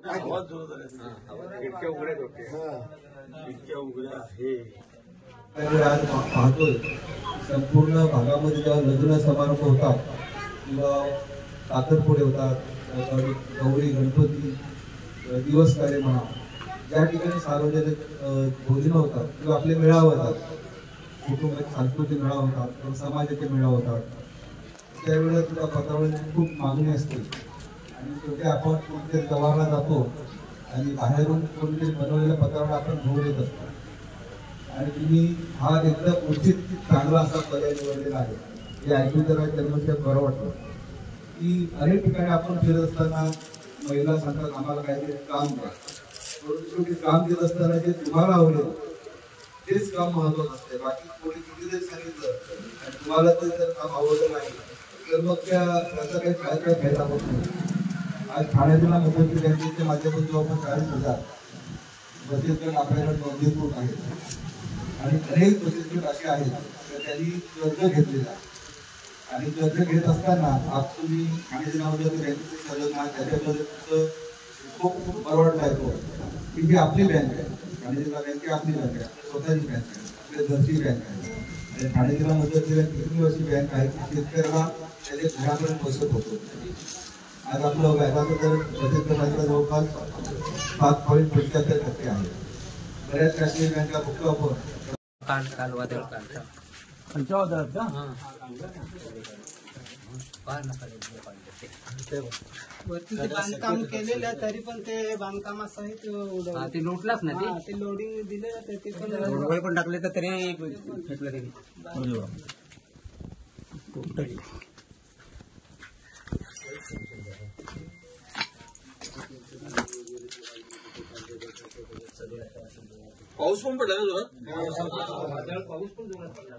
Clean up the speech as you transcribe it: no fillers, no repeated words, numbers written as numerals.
इतक्या उघड्या होते, इतक्या उघड्या आहे. आज पाहतोय संपूर्ण भागामध्ये जेव्हा लग्न समारंभ होतात किंवा साखरपुडे होतात, गौरी गणपती दिवस कार्य म्हणा, ज्या ठिकाणी सार्वजनिक भोजन होतात किंवा आपले मेळावे होतात, कुटुंब सांस्कृतिक मेळावे होतात किंवा समाजाचे मेळावे होतात, त्यावेळेला तुला पत्रावळीची खूप मागणी असते आणि शेवटी आपण कोणत्याही जवाहरला जातो आणि बाहेरून कोणतरी बनवलेल्या पत्रावळ आपण घेऊन येत असतो. आणि तुम्ही हा एकदम उचित चांगला असा पर्याय निवडलेला आहे. हे ऐकून जरा जन्मशय बरं वाटलं की अनेक ठिकाणी आपण फिरत असताना महिला सांगतात आम्हाला काहीतरी काम द्या, परंतु काम देत असताना जे तुम्हाला आवडेल तेच काम महत्वाचं असते. बाकी कोणी किती जरी सांगितलं आणि तुम्हाला जर काम आवडलं नाही तर मग त्याचा काही फायदा होत नाही. आज ठाण्याला मुख्यमंत्री बँकेच्या माध्यमातून जवळपास 40,000 बचत गट आपल्याकडे नोंदणीकृत आहेत आणि अनेक बचत गट असे आहेत तर त्यांनी कर्ज घेतलेला आणि कर्ज घेत असताना आज तुम्ही ठाणे जिल्ह्यामध्ये बँकेचे संलग्न आहे, त्याच्यामध्ये तुमचं खूप परवडला येतो की ही आपली बँक आहे. ठाणे जिल्हा बँक आपली बँक आहे, स्वतःची बँक आहे, आपली घरची बँक आहे. आणि ठाणे जिल्ह्यामध्ये एकमेव अशी बँक आहे की शेतकऱ्याला त्याच्या घरापर्यंत पोहोचत होतो. आज आपलं व्याजाचा दर बचत गटाचा जवळपास 7.75% आहे. बऱ्याच राष्ट्रीय बँका बघतो आपण काल वादळ काढता पंचावधारात वरती ते बांधकाम केलेलं तरी पण ते बांधकामासहित ते लोटलाच ना ते लोडिंग दिलं ते पण टाकले तर तरी भेटलं तरी पाऊस पण पडला ना जोरात. पाऊस पण जोरात पडला.